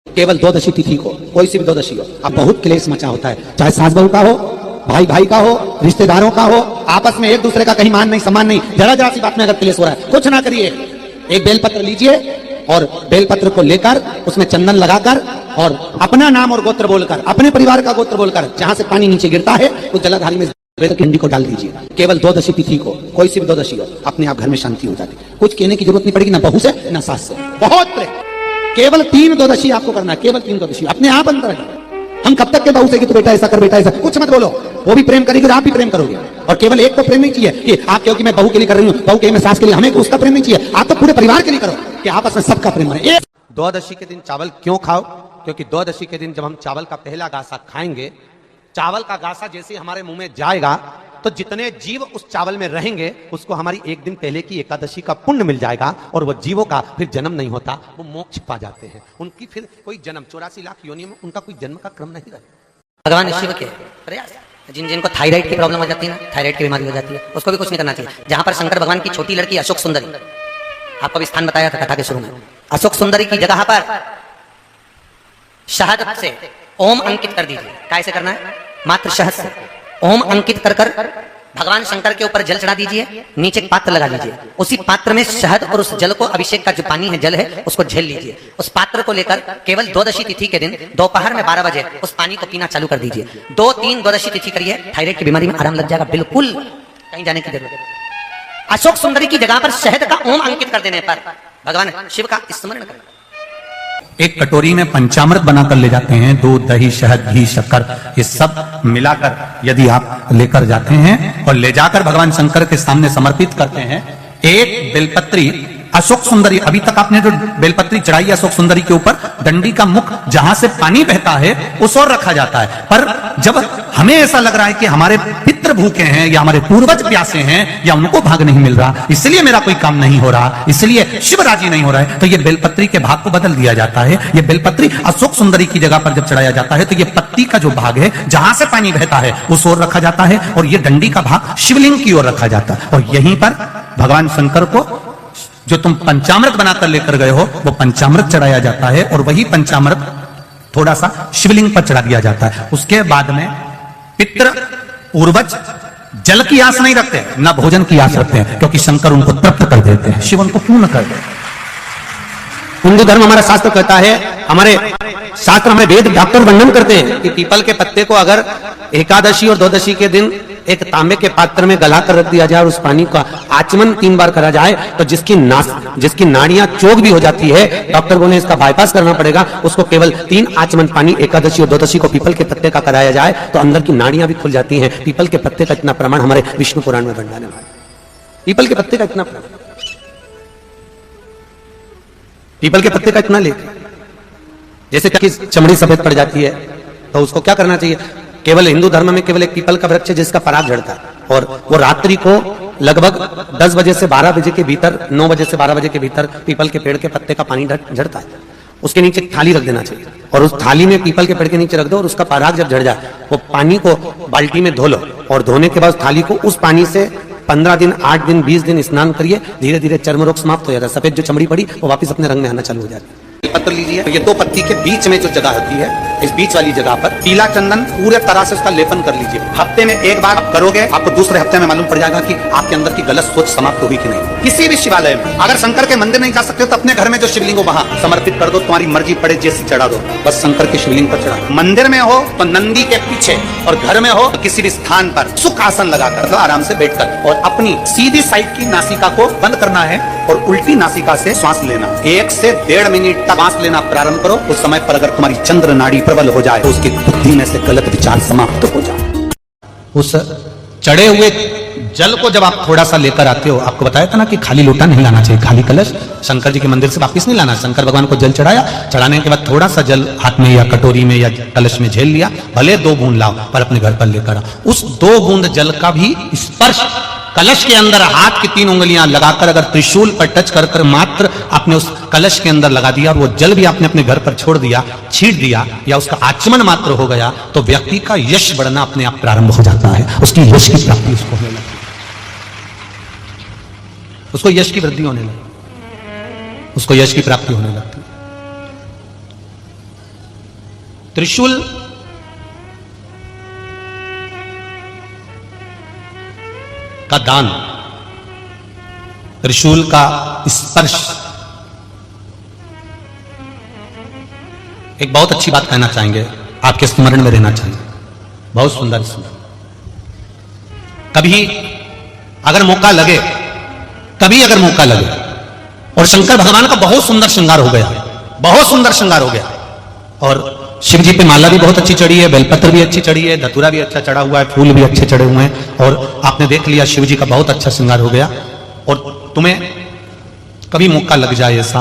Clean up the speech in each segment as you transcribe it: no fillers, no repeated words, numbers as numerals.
केवल द्वादशी तिथि को, कोई सी भी द्वादशी हो, अब बहुत क्लेश मचा होता है, चाहे सास बहू का हो, भाई भाई का हो, रिश्तेदारों का हो, आपस में एक दूसरे का कहीं मान नहीं सम्मान नहीं, जरा जरा सी बात में अगर क्लेश हो रहा है, कुछ ना करिए, एक बेलपत्र लीजिए और बेलपत्र को लेकर उसमें चंदन लगाकर और अपना नाम और गोत्र बोलकर, अपने परिवार का गोत्र बोलकर, जहां से पानी नीचे गिरता है उस जलाधारी में हंडी को डाल दीजिए। केवल द्वादशी तिथि को, कोई सी भी द्वादशी हो, अपने आप घर में शांति हो जाती है, कुछ कहने की जरूरत नहीं पड़ेगी, ना बहू से ना सास से, बहुत केवल 3 द्वादशी आपको करना है, केवल 3 द्वादशी, अपने आप अंतर है। हम कब तक के बहू से कि तू बेटा ऐसा कर, बेटा ऐसा, कुछ मत बोलो, वो भी प्रेम करेगी और आप भी प्रेम करोगे। और केवल एक तो प्रेम नहीं चाहिए कि आप क्योंकि मैं बहू के लिए कर रही हूँ, बहू के मैं सास के लिए, हमें उसका प्रेम नहीं चाहिए, आप तो पूरे परिवार के लिए करो कि आपस में सबका प्रेम बने। द्वादशी के दिन चावल क्यों खाओ? क्योंकि द्वादशी के दिन जब हम चावल का पहला गासा खाएंगे, चावल का गासा जैसे हमारे मुंह में जाएगा तो जितने जीव उस चावल में रहेंगे उसको हमारी एक दिन पहले की एकादशी का पुण्य मिल जाएगा और वो जीवों का फिर जन्म नहीं होता, वो मोक्ष पा जाते हैं, उनकी फिर कोई जन्म 84 लाख योनियों में उनका कोई जन्म का क्रम नहीं रहेगा। भगवान शिव के प्रयास, जिनको थायराइड की प्रॉब्लम हो जाती है ना, थायराइड की बीमारी हो जाती है, उसको भी कुछ नहीं करना चाहिए। जहां पर शंकर भगवान की छोटी लड़की अशोक सुंदरी, आपको भी स्थान बताया था कथा के शुरू में, अशोक सुंदरी की जगह पर शहद से ओम अंकित कर दीजिए। कैसे करना है? मात्र शहद से ओम अंकित कर कर भगवान शंकर के ऊपर जल चढ़ा दीजिए, नीचे एक पात्र लगा दीजिए, उसी पात्र में शहद और उस जल को, अभिषेक का जो पानी है, जल है, उसको झेल लीजिए। उस पात्र को लेकर केवल द्वादशी तिथि के दिन दोपहर में 12 बजे उस पानी को पीना चालू कर दीजिए। 2-3 द्वादशी तिथि करिए, थायराइड की बीमारी में आराम लग जाएगा, बिल्कुल कहीं जाने की जरूरत नहीं। अशोक सुंदरी की जगह पर शहद का ओम अंकित कर देने पर भगवान शिव का स्मरण करना। एक कटोरी में पंचामृत बनाकर ले जाते हैं, दूध, दही, शहद, घी, शक्कर, ये सब मिलाकर यदि आप लेकर जाते हैं और ले जाकर भगवान शंकर के सामने समर्पित करते हैं, एक बेलपत्री अशोक सुंदरी, अभी तक आपने जो बेलपत्री चढ़ाई अशोक सुंदरी के ऊपर, डंडी का मुख जहां से पानी बहता है उस ओर रखा जाता है। पर जब हमें ऐसा लग रहा है कि हमारे पितृ भूखे हैं या हमारे पूर्वज प्यासे हैं या उनको भाग नहीं मिल रहा, इसलिए मेरा कोई काम नहीं हो रहा, इसलिए शिव राजी नहीं हो रहा है, तो ये बेलपत्री के भाग को बदल दिया जाता है। ये बेलपत्री अशोक सुंदरी की जगह पर जब चढ़ाया जाता है तो ये पत्ती का जो भाग है जहां से पानी बहता है उस ओर रखा जाता है और ये डंडी का भाग शिवलिंग की ओर रखा जाता है। और यहीं पर भगवान शंकर को जो तुम पंचामृत बनाकर लेकर गए हो वो पंचामृत चढ़ाया जाता है और वही पंचामृत थोड़ा सा शिवलिंग पर चढ़ा दिया जाता है। उसके बाद में पितृ पूर्वज जल की आस नहीं रखते, ना भोजन की आस रखते हैं, क्योंकि शंकर उनको तृप्त कर देते हैं, शिव उनको पूर्ण कर देते हैं। हिंदू धर्म हमारा शास्त्र कहता है, हमारे शास्त्र हमें वेद डॉक्टर वर्णन करते हैं कि पीपल के पत्ते को अगर एकादशी और द्वादशी के दिन एक तांबे के पात्र में गला कर रख दिया जाए और उस पानी का आचमन 3 बार करा जाए तो जिसकी नाड़ियां चोक भी हो जाती है, डॉक्टर बोले इसका बाईपास करना पड़ेगा, उसको केवल 3 आचमन पानी एकादशी और द्वादशी को पीपल के पत्ते का कराया जाए तो अंदर की नाड़ियां भी खुल जाती हैं। पीपल के पत्ते का इतना प्रमाण हमारे विष्णु पुराण में वर्णन है। पीपल के पत्ते का इतना प्रमाण, पीपल के पत्ते का इतना लेख, जैसे कि चमड़ी सफेद पड़ जाती है तो उसको क्या करना चाहिए? केवल हिंदू धर्म में केवल एक पीपल का वृक्ष है जिसका पराग झड़ता है और वो रात्रि को लगभग 10 बजे से 12 बजे के भीतर, 9 बजे से 12 बजे के भीतर पीपल के पेड़ के पत्ते का पानी झड़ता है। उसके नीचे एक थाली रख देना चाहिए और उस थाली में पीपल के पेड़ के नीचे रख दो और उसका पराग जब झड़ जाए वो पानी को बाल्टी में धो लो और धोने के बाद थाली को उस पानी से 15 दिन, 8 दिन, 20 दिन स्नान करिए, धीरे धीरे चर्म रोग समाप्त हो जाता है, सफेद जो चमड़ी पड़ी वो वापस अपने रंग में आना चालू हो जाती है। पत्र लीजिए, तो ये 2 पत्ती के बीच में जो जगह होती है, इस बीच वाली जगह पर पीला चंदन पूरे तरह से उसका लेपन कर लीजिए। हफ्ते में 1 बार आप करोगे, आपको दूसरे हफ्ते में मालूम पड़ जाएगा कि आपके अंदर की गलत सोच समाप्त हुई कि नहीं। किसी भी शिवालय में, अगर शंकर के मंदिर नहीं जा सकते तो अपने घर में जो शिवलिंग हो वहां समर्पित कर दो, तुम्हारी मर्जी पड़े जैसे चढ़ा दो, बस शंकर के शिवलिंग पर चढ़ा। मंदिर में हो तो नंदी के पीछे और घर में हो तो किसी भी स्थान पर सुख आसन लगाकर, तो आराम से बैठकर और अपनी सीधी साइड की नासिका को बंद करना है और उल्टी नासिका से श्वास लेना। 1 से 1.5 मिनट तक श्वास लेना प्रारंभ करो। उस समय पर अगर तुम्हारी चंद्र नाड़ी प्रबल हो जाए तो उसकी बुद्धि में से गलत विचार समाप्त हो जाए। उस चढ़े हुए जल को जब आप थोड़ा सा लेकर आते हो, आपको बताया था ना कि खाली लोटा नहीं लाना चाहिए, खाली कलश शंकर जी के मंदिर से वापस नहीं लाना। शंकर भगवान को जल चढ़ाया, चढ़ाने के बाद थोड़ा सा जल हाथ में या कटोरी में या कलश में झेल लिया, भले 2 बूंद लाओ पर अपने घर पर लेकर आओ। उस 2 बूंद जल का भी स्पर्श कलश के अंदर हाथ की 3 उंगलियां लगाकर अगर त्रिशूल पर टच कर कर मात्र आपने उस कलश के अंदर लगा दिया और वो जल भी आपने अपने घर पर छोड़ दिया, छींट दिया या उसका आचमन मात्र हो गया, तो व्यक्ति का यश बढ़ना अपने आप प्रारंभ हो जाता है, उसकी यश की प्राप्ति उसको होने लगती है, उसको यश की वृद्धि होने लगती है, उसको यश की प्राप्ति होने लगती है। त्रिशूल का दान, त्रिशूल का स्पर्श, एक बहुत अच्छी बात कहना चाहेंगे, आपके स्मरण में रहना चाहिए। बहुत सुंदर सुंदर। कभी अगर मौका लगे, कभी अगर मौका लगे, और शंकर भगवान का बहुत सुंदर श्रृंगार हो गया, बहुत सुंदर श्रृंगार हो गया, और शिव जी पे माला भी बहुत अच्छी चढ़ी है, बेलपत्र भी अच्छी चढ़ी है, धतूरा भी अच्छा चढ़ा हुआ है, फूल भी अच्छे चढ़े हुए हैं, और आपने देख लिया शिव जी का बहुत अच्छा श्रृंगार हो गया, और तुम्हें कभी मौका लग जाए ऐसा,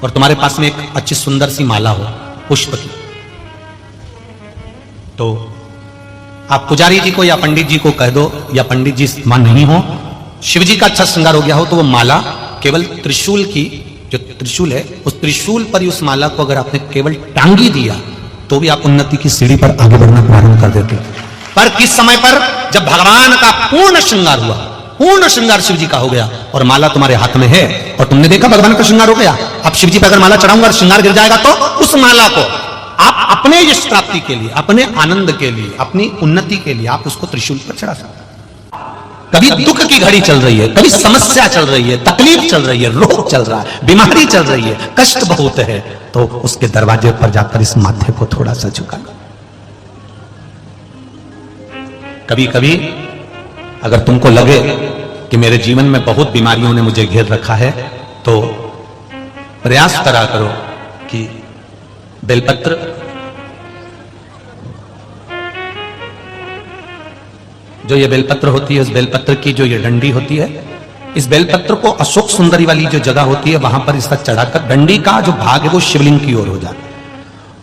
और तुम्हारे पास में एक अच्छी सुंदर सी माला हो पुष्प की, तो आप पुजारी जी को या पंडित जी को कह दो, या पंडित जी मान नहीं हो, शिव जी का अच्छा श्रृंगार हो गया हो, तो वो माला केवल त्रिशूल की, जो त्रिशूल है उस त्रिशूल पर ही उस माला को अगर आपने केवल टांगी दिया तो भी आप उन्नति की सीढ़ी पर आगे बढ़ना प्रारंभ कर देते। पर किस समय पर? जब भगवान का पूर्ण श्रृंगार हुआ, पूर्ण श्रृंगार शिव जी का हो गया, और माला तुम्हारे हाथ में है, और तुमने देखा भगवान का श्रृंगार हो गया। अब शिव जी पर अगर माला चढ़ाऊंगा और श्रृंगार गिर जाएगा, तो उस माला को आप अपने यश प्राप्ति के लिए, अपने आनंद के लिए, अपनी उन्नति के लिए आप उसको त्रिशूल पर चढ़ा सकते। कभी दुख की घड़ी चल रही है, कभी समस्या चल रही है, तकलीफ चल रही है, रोग चल रहा है, बीमारी चल रही है, कष्ट बहुत है, तो उसके दरवाजे पर जाकर इस माथे को थोड़ा सा झुका। कभी कभी अगर तुमको लगे कि मेरे जीवन में बहुत बीमारियों ने मुझे घेर रखा है, तो प्रयास करा करो कि बेलपत्र, जो ये बेलपत्र होती है, उस बेलपत्र की जो ये डंडी होती है, इस बेलपत्र को अशोक सुंदरी वाली जो जगह होती है वहां पर इसका चढ़ाकर डंडी का जो भाग है वो शिवलिंग की ओर हो जाता है,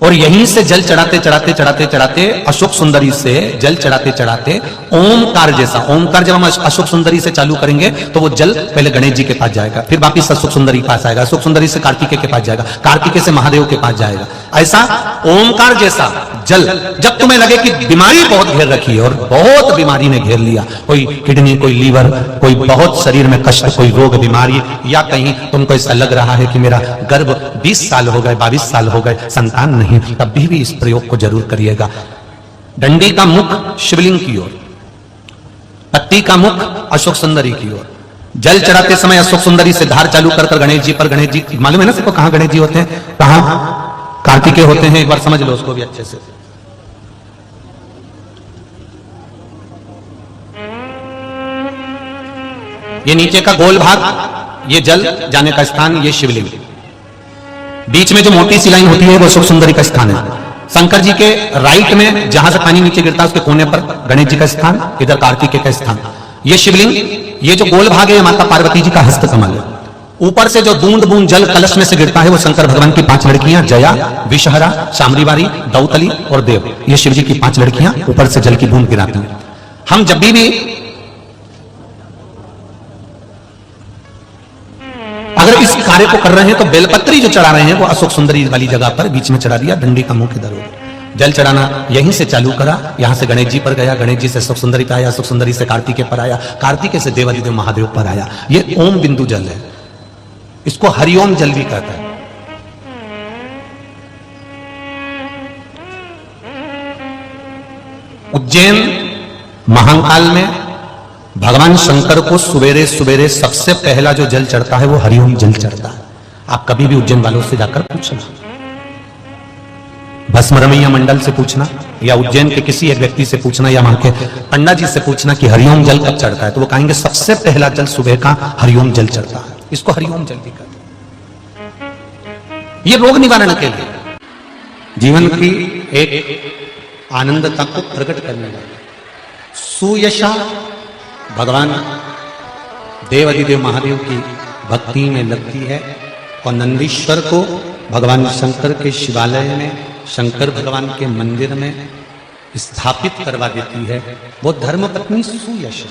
और यहीं से जल चढ़ाते चढ़ाते चढ़ाते चढ़ाते अशोक सुंदरी से जल चढ़ाते चढ़ाते ओमकार जैसा, ओमकार जब हम अशोक सुंदरी से चालू करेंगे तो वो जल पहले गणेश जी के पास जाएगा, फिर वापिस अशोक सुंदरी के पास आएगा, अशोक सुंदरी से कार्तिकेय के पास जाएगा, कार्तिकेय से महादेव के पास जाएगा। ऐसा ओमकार जैसा जल, जब तुम्हें लगे कि बीमारी बहुत घेर रखी है, और बहुत बीमारी ने घेर लिया, कोई किडनी, कोई लीवर, कोई बहुत शरीर में कष्ट, कोई रोग बीमारी, या कहीं तुमको ऐसा लग रहा है कि मेरा गर्भ 20 साल हो गए, 22 साल हो गए, संतान नहीं, तब भी इस प्रयोग को जरूर करिएगा। डंडी का मुख शिवलिंग की ओर, पत्ती का मुख अशोक सुंदरी की ओर, जल चढ़ाते समय अशोक सुंदरी से धार चालू कर गणेश जी पर, गणेश जी मालूम है ना सबको कहां गणेश जी होते हैं, कहां कार्तिकेय होते हैं, एक बार समझ लो उसको भी अच्छे से। ये नीचे का गोल भाग, ये जल जाने का स्थान, ये शिवलिंग, बीच में जो मोटी सी लाइन होती है वो अशोक सुंदरी का स्थान है। शंकर जी के राइट में जहां से पानी नीचे गिरता है उसके कोने पर गणेश जी का स्थान, इधर कार्तिकेय का स्थान। ये शिवलिंग, ये जो गोल भाग है माता पार्वती जी का हस्त कमल है। ऊपर से जो बूंद बूंद जल कलश में से गिरता है वो शंकर भगवान की 5 लड़कियां, जया, विषहरा, शामरीवारी, दौतली और देव, ये शिव जी की 5 लड़कियां ऊपर से जल की बूंद गिराती हैं। हम जब भी अगर इस कार्य को कर रहे हैं तो बेलपत्री जो चढ़ा रहे हैं वो अशोक सुंदरी वाली जगह पर बीच में चढ़ा दिया, डंडी का मुख इधर हो, जल चढ़ाना यहीं से चालू करा, यहां से गणेश जी पर गया, गणेश जी से अशोक सुंदरी पर आया, अशोक सुंदरी से कार्तिकेय पर आया, कार्तिकेय से देवादिदेव महादेव पर आया। ये ओम बिंदु जल है, इसको हरिओम जल भी कहता है। उज्जैन महाकाल में भगवान शंकर को सुबेरे सुबेरे सबसे पहला जो जल चढ़ता है वो हरिओम जल चढ़ता है। आप कभी भी उज्जैन वालों से जाकर पूछना, भस्मरमैया मंडल से पूछना, या उज्जैन के किसी एक व्यक्ति से पूछना, या वहां के पंडा जी से पूछना कि हरिओम जल कब चढ़ता है, तो वो कहेंगे सबसे पहला जल सुबह का हरिओम जल चढ़ता है। इसको हरिओम जल भी कहते हैं। ये रोग निवारण के लिए, जीवन की एक आनंदता को प्रकट करने वाला सुयशा भगवान देवादिदेव महादेव की भक्ति में लगती है, और नंदीश्वर को भगवान शंकर के शिवालय में, शंकर भगवान के मंदिर में स्थापित करवा देती है। वो धर्मपत्नी सुयशा,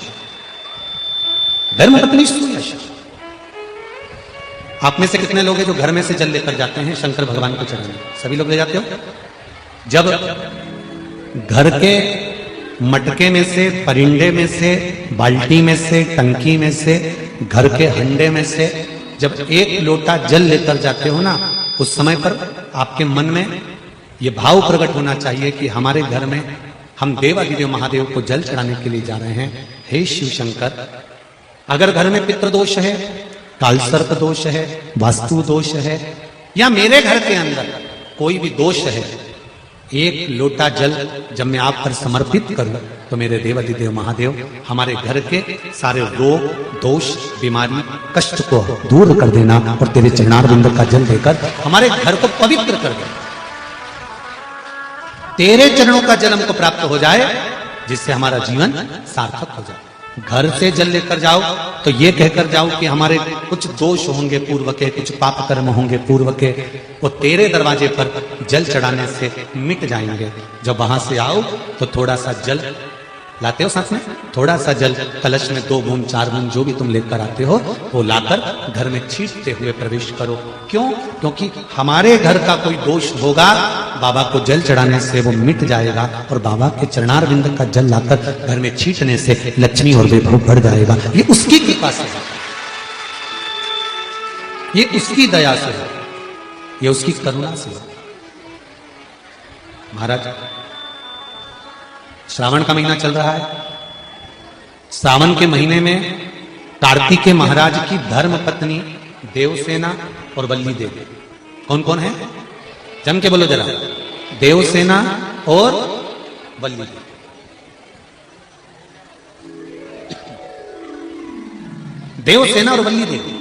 धर्मपत्नी सुयशा। आप में से कितने लोग हैं जो घर में से जल लेकर जाते हैं शंकर भगवान को चढ़ाने? सभी लोग ले जाते हो? जब घर के मटके में से, परिंडे में से, बाल्टी में से, टंकी में से, घर के हंडे में से जब एक लोटा जल लेकर जाते हो ना, उस समय पर आपके मन में ये भाव प्रकट होना चाहिए कि हमारे घर में हम देवाधिदेव महादेव को जल चढ़ाने के लिए जा रहे हैं। हे शिव शंकर, अगर घर में पितृदोष है, कालसर्प दोष है, वास्तु दोष है, या मेरे घर के अंदर कोई भी दोष है, एक लोटा जल जब मैं आप पर समर्पित करूं तो मेरे देवाधिदेव महादेव हमारे घर के सारे रोग, दोष, बीमारी, कष्ट को दूर कर देना और तेरे चरणारविंद का जल देकर हमारे घर को पवित्र कर देना। तेरे चरणों का जल हमको प्राप्त हो जाए, जिससे हमारा जीवन सार्थक हो जाए। घर से जल लेकर जाओ तो ये कहकर जाओ कि हमारे कुछ दोष होंगे पूर्व के, कुछ पाप कर्म होंगे पूर्व के, वो तेरे दरवाजे पर जल चढ़ाने से मिट जाएंगे। जब वहां से आओ तो थोड़ा सा जल लाते हो, साथ में थोड़ा सा जल कलश में 2 बूंद 4 बूंद जो भी तुम लेकर आते हो वो लाकर घर में छींटते हुए प्रवेश करो। क्यों? क्योंकि हमारे घर का कोई दोष होगा, बाबा को जल चढ़ाने से वो मिट जाएगा और बाबा के चरणारविंद का जल लाकर घर में छींटने से लक्ष्मी और वैभव बढ़ जाएगा। ये उसकी कृपा से है, ये उसकी दया से है, ये उसकी करुणा से है। महाराज, श्रावण का महीना चल रहा है। श्रावण के महीने में कार्तिकेय महाराज की धर्म पत्नी देवसेना और वल्ली देवी, कौन कौन है? जम के बोलो जरा। देवसेना और वल्ली देवी। देवसेना और वल्ली देवी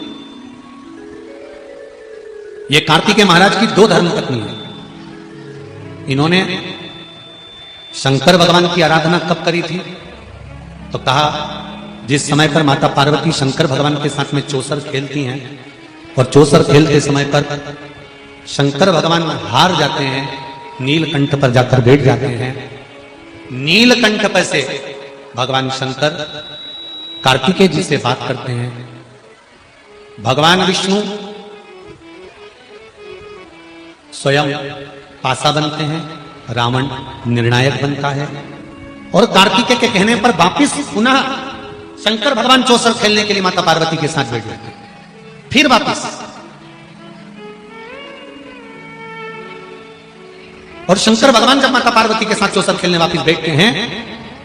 ये कार्तिकेय महाराज की 2 धर्म पत्नी है। इन्होंने शंकर भगवान की आराधना कब करी थी? तो कहा जिस समय पर माता पार्वती शंकर भगवान के साथ में चौसर खेलती हैं और चौसर खेलते समय पर शंकर भगवान हार जाते हैं, नीलकंठ पर जाकर बैठ जाते हैं। नीलकंठ पर से भगवान शंकर कार्तिकेय जी से बात करते हैं। भगवान विष्णु स्वयं पासा बनते हैं, रावण निर्णायक बनता है और कार्तिकेय के कहने पर वापिस पुनः शंकर भगवान चौसर खेलने के लिए माता पार्वती के साथ बैठ जाते हैं। फिर वापिस, और शंकर भगवान जब माता पार्वती के साथ चौसर खेलने वापिस बैठते हैं,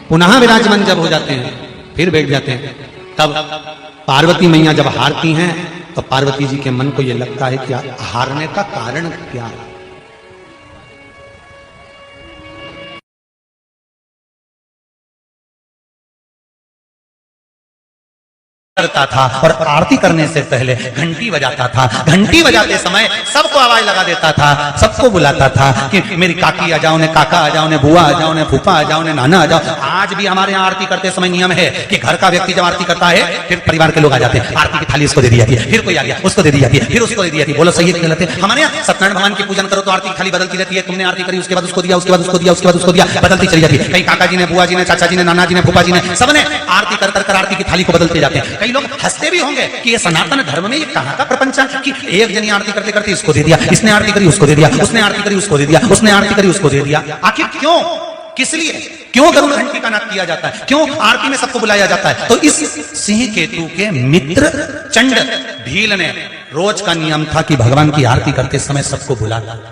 पुनः विराजमान जब हो जाते हैं, फिर बैठ जाते हैं। तब पार्वती मैया जब हारती हैं तो पार्वती जी के मन को यह लगता है कि हारने का कारण क्या है। करता था और आरती करने से पहले घंटी बजाता था। घंटी बजाते समय सबको आवाज लगा देता था, सबको बुलाता था कि मेरी काकी आ जाओ, ने काका आ जाओ, ने बुआ आ जाओ, ने फूफा आ जाओ, ने नाना आ जाओ। आज भी हमारे यहाँ आरती करते समय नियम है कि घर का व्यक्ति जब आरती करता है फिर परिवार के लोग आ जाते हैं, आरती की थाली उसको दे दी जाती है, फिर कोई आ गया उसको दे दी जाती है, फिर उसको दे दी जाती है। बोलो सही है गलत है? हमारे यहाँ सत्यनारायण भगवान की पूजन करो तो आरती की थाली बदलती रहती है। तुमने आरती करी, उसके बाद उसको दिया, उसके बाद उसको दिया, उसके बाद उसको दिया, बदलती चली जाती है। कई काका जी ने, बुआ जी ने, चाचा जी ने, नाना जी ने, फूफा जी ने, सबने आरती कर कर आरती की थाली को बदलते जाते हैं। कई लोग हंसते भी होंगे कि ये सनातन धर्म में ये कहां का प्रपंच है कि एक जनी आरती करते करते इसको दे दिया, इसने आरती करी उसको दे दिया, उसने आरती करी उसको दे दिया, उसने आरती करी उसको दे दिया। आखिर क्यों, किस लिए, क्यों गरुड़ घंटी का नाद किया जाता है, क्यों आरती में सबको बुलाया जाता है? तो इस सिंह केतु के मित्र चंड भील ने रोज का नियम था कि भगवान की आरती करते समय सबको बुलाता था,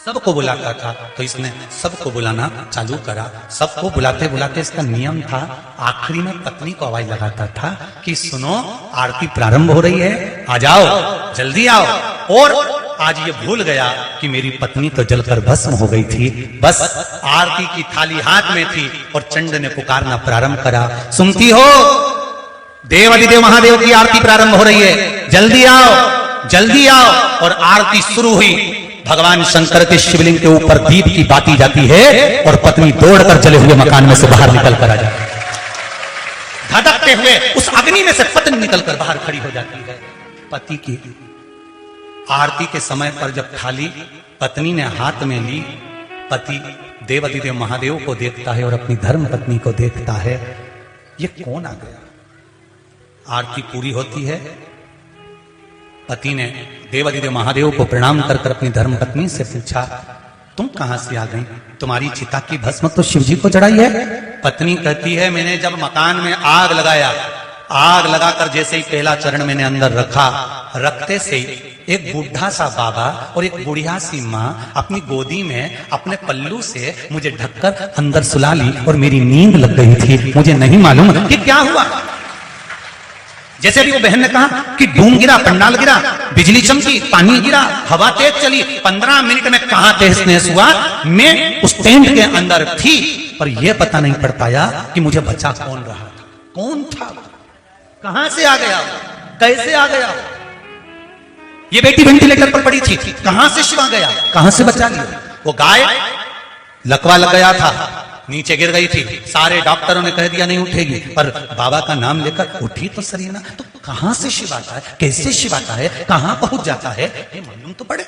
सबको बुलाता था। तो इसने सबको बुलाना चालू करा। सबको बुलाते बुलाते इसका नियम था, आखिरी में पत्नी को आवाज लगाता था कि सुनो आरती प्रारंभ हो रही है, आ जाओ, जल्दी आओ। और आज ये भूल गया कि मेरी पत्नी तो जलकर भस्म हो गई थी, बस आरती की थाली हाथ में थी और चंड ने पुकारना प्रारंभ करा, सुनती हो देवाधिदेव महादेव की आरती प्रारंभ हो रही है, जल्दी आओ, जल्दी आओ। और आरती शुरू हुई। भगवान शंकर के शिवलिंग के ऊपर दीप की बाती जाती है और पत्नी दौड़कर जले हुए मकान में से बाहर निकल कर आ जाती है। धधकते हुए उस अग्नि में से पत्नी निकलकर बाहर खड़ी हो जाती है। पति की आरती के समय पर जब थाली पत्नी ने हाथ में ली, पति देवाधिदेव महादेव को देखता है और अपनी धर्म पत्नी को देखता है, ये कौन आ गया? आरती पूरी होती है, पति ने देवाधिदेव महादेव को प्रणाम कर कर अपनी धर्म पत्नी से पूछा, तुम कहां से आ गई? तुम्हारी चिता की भस्म तो शिवजी को चढ़ाई है। पत्नी कहती है, मैंने जब मकान में आग लगाया, आग लगाकर जैसे ही पहला चरण मैंने अंदर रखा, रखते से ही एक बूढ़ा सा बाबा और एक बुढ़िया सी माँ अपनी गोदी में अपने पल्लू से मुझे ढककर अंदर सुला ली और मेरी नींद लग गई थी। मुझे नहीं मालूम कि क्या हुआ। जैसे अभी वो बहन ने कहा कि धूम गिरा, पंडाल गिरा, बिजली चमकी, पानी गिरा, हवा तेज चली, 15 मिनट में कहां तहस नहस हुआ। मैं उस टेंट के अंदर थी, पर यह पता नहीं पड़ पाया कि मुझे बचा कौन रहा था, कौन था, कहां से आ गया, कैसे आ गया। ये बेटी वेंटिलेटर पर पड़ी थी, कहां से शिवा गया, कहां से बचा लिया। वो गाय लकवा लग गया था, नीचे गिर गई थी, सारे डॉक्टरों ने कह दिया नहीं उठेगी, पर बाबा का नाम लेकर उठी तो सही ना। तो कहां से शिवाता है, कैसे शिवाता है, कहां पहुंच जाता है, ये मालूम तो पड़े।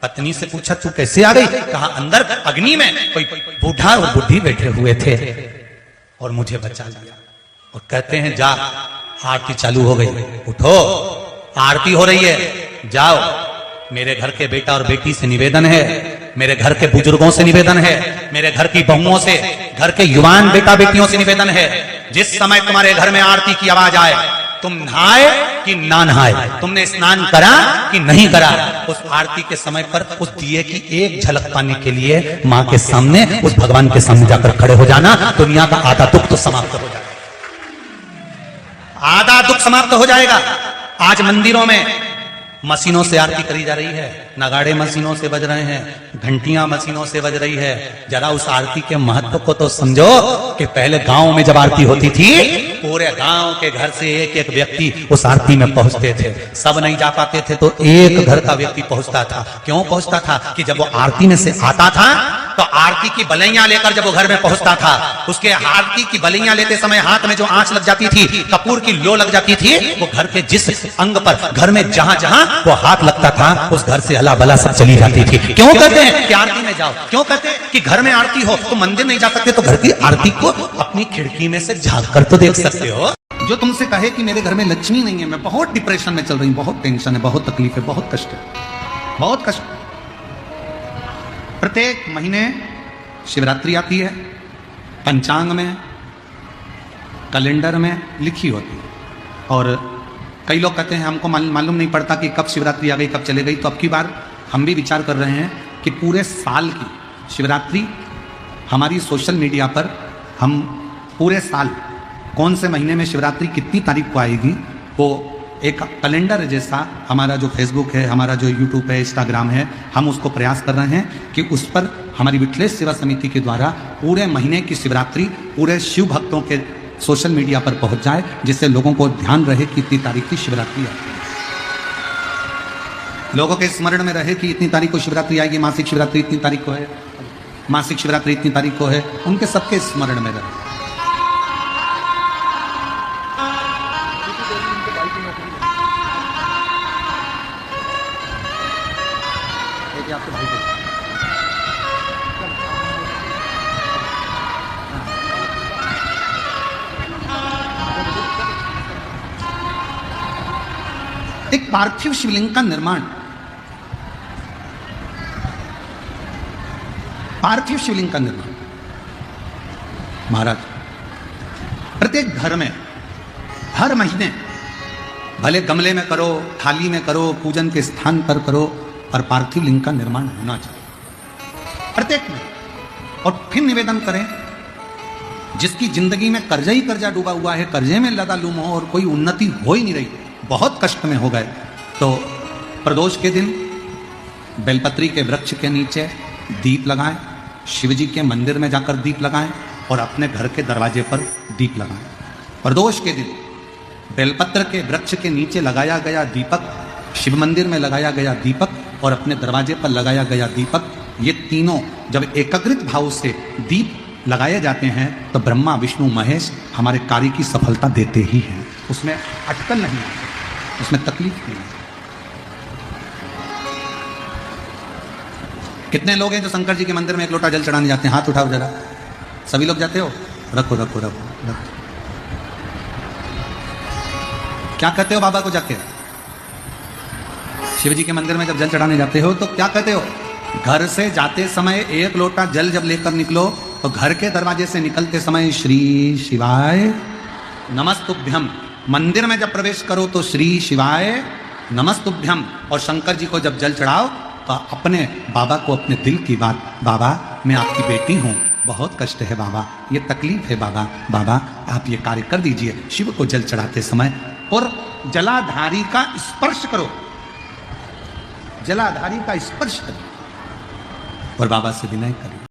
पत्नी से पूछा तू कैसे आ गई, कहा अंदर अग्नि में कोई बूढ़ा और बुढ़ी बैठे हुए थे और मुझे बचा लिया। और कहते हैं जा आरती चालू हो गई, उठो आरती हो रही है, जाओ। मेरे घर के बेटा और बेटी से निवेदन है, मेरे घर के बुजुर्गों से निवेदन है, मेरे घर की बहुओं से, घर के युवान बेटा बेटियों से निवेदन है, जिस समय तुम्हारे घर में आरती की आवाज आए, तुम नहाए कि ना नहाए, तुमने स्नान करा कि नहीं करा, उस आरती के समय पर उस दिए की एक झलक पाने के लिए मां के सामने, उस भगवान के सामने जाकर खड़े हो जाना। दुनिया का आधा दुख तो समाप्त हो जाएगा, आधा दुख समाप्त हो जाएगा। आज मंदिरों में मशीनों से आरती करी जा रही है, नगाड़े मशीनों से बज रहे हैं, घंटियां मशीनों से बज रही है। जरा उस आरती के महत्व को तो समझो कि पहले गांव में जब आरती होती थी, पूरे गांव के घर से एक एक व्यक्ति उस आरती में पहुंचते थे। सब नहीं जा पाते थे तो एक घर का व्यक्ति पहुंचता था। क्यों पहुंचता था कि जब वो आरती में से आता था तो आरती की बलैया लेकर जब वो घर में पहुंचता था, उसके आरती की बलैया लेते समय हाथ में जो आंच लग जाती थी, कपूर की लो लग जाती थी, वो घर के जिस अंग पर, घर में जहां जहां वो हाथ लगता था, उस घर से अला बला सब चली जाती थी। क्यों कहते हैं कि आरती में जाओ, क्यों कहते हैं कि घर में आरती हो तो मंदिर नहीं जा सकते, तो घर की आरती को अपनी खिड़की में से झांक कर तो देख सकते हो। जो तुमसे कहे कि मेरे घर में लक्ष्मी नहीं है, मैं बहुत डिप्रेशन में चल रही हूं, बहुत टेंशन है, बहुत तकलीफ है, बहुत कष्ट है, बहुत कष्ट। प्रत्येक महीने शिवरात्रि आती है, पंचांग में, कैलेंडर में लिखी होती है, और कई लोग कहते हैं हमको मालूम नहीं पड़ता कि कब शिवरात्रि आ गई, कब चले गई। तो अब की बार हम भी विचार कर रहे हैं कि पूरे साल की शिवरात्रि हमारी सोशल मीडिया पर, हम पूरे साल कौन से महीने में शिवरात्रि कितनी तारीख को आएगी, वो एक कैलेंडर जैसा हमारा जो फेसबुक है, हमारा जो यूट्यूब है, इंस्टाग्राम है, हम उसको प्रयास कर रहे हैं कि उस पर हमारी विठलेश सेवा समिति के द्वारा पूरे महीने की शिवरात्रि पूरे शिव भक्तों के सोशल मीडिया पर पहुंच जाए, जिससे लोगों को ध्यान रहे कि इतनी तारीख की शिवरात्रि आएगी, लोगों के स्मरण में रहे कि इतनी तारीख को शिवरात्रि आएगी, मासिक शिवरात्रि इतनी तारीख को है, मासिक शिवरात्रि इतनी तारीख को है, उनके सबके स्मरण में रहे। एक पार्थिव शिवलिंग का निर्माण, पार्थिव शिवलिंग का निर्माण महाराज प्रत्येक घर में हर महीने, भले गमले में करो, थाली में करो, पूजन के स्थान पर करो, पर पार्थिव लिंग का निर्माण होना चाहिए प्रत्येक में। और फिर निवेदन करें, जिसकी जिंदगी में कर्जा ही कर्जा डूबा हुआ है, कर्जे में लदा लूम हो और कोई उन्नति हो ही नहीं रही, बहुत कष्ट में हो गए, तो प्रदोष के दिन बेलपत्री के वृक्ष के नीचे दीप लगाएं, शिव जी के मंदिर में जाकर दीप लगाएं और अपने घर के दरवाजे पर दीप लगाएं। प्रदोष के दिन बेलपत्र के वृक्ष के नीचे लगाया गया दीपक, शिव मंदिर में लगाया गया दीपक और अपने दरवाजे पर लगाया गया दीपक, ये तीनों जब एकाग्रित भाव से दीप लगाए जाते हैं तो ब्रह्मा विष्णु महेश हमारे कार्य की सफलता देते ही हैं, उसमें अटकल नहीं है, उसमें तकलीफ नहीं है। कितने लोग हैं जो शंकर जी के मंदिर में एक लोटा जल चढ़ाने जाते हैं? हाथ उठाओ जरा, सभी लोग जाते हो? रखो रखो रखो रखो। क्या कहते हो बाबा को जाके? शिव जी के मंदिर में जब जल चढ़ाने जाते हो तो क्या कहते हो? घर से जाते समय एक लोटा जल जब लेकर निकलो तो घर के दरवाजे से निकलते समय श्री शिवाय नमस्तुभ्यम मंदिर में जब प्रवेश करो तो श्री शिवाय नमस्तुभ्यम, और शंकर जी को जब जल चढ़ाओ तो अपने बाबा को अपने दिल की बात, बाबा मैं आपकी बेटी हूं, बहुत कष्ट है बाबा, ये तकलीफ है बाबा, बाबा आप ये कार्य कर दीजिए। शिव को जल चढ़ाते समय और जलाधारी का स्पर्श करो, जलाधारी का स्पर्श करो और बाबा से विनय करो।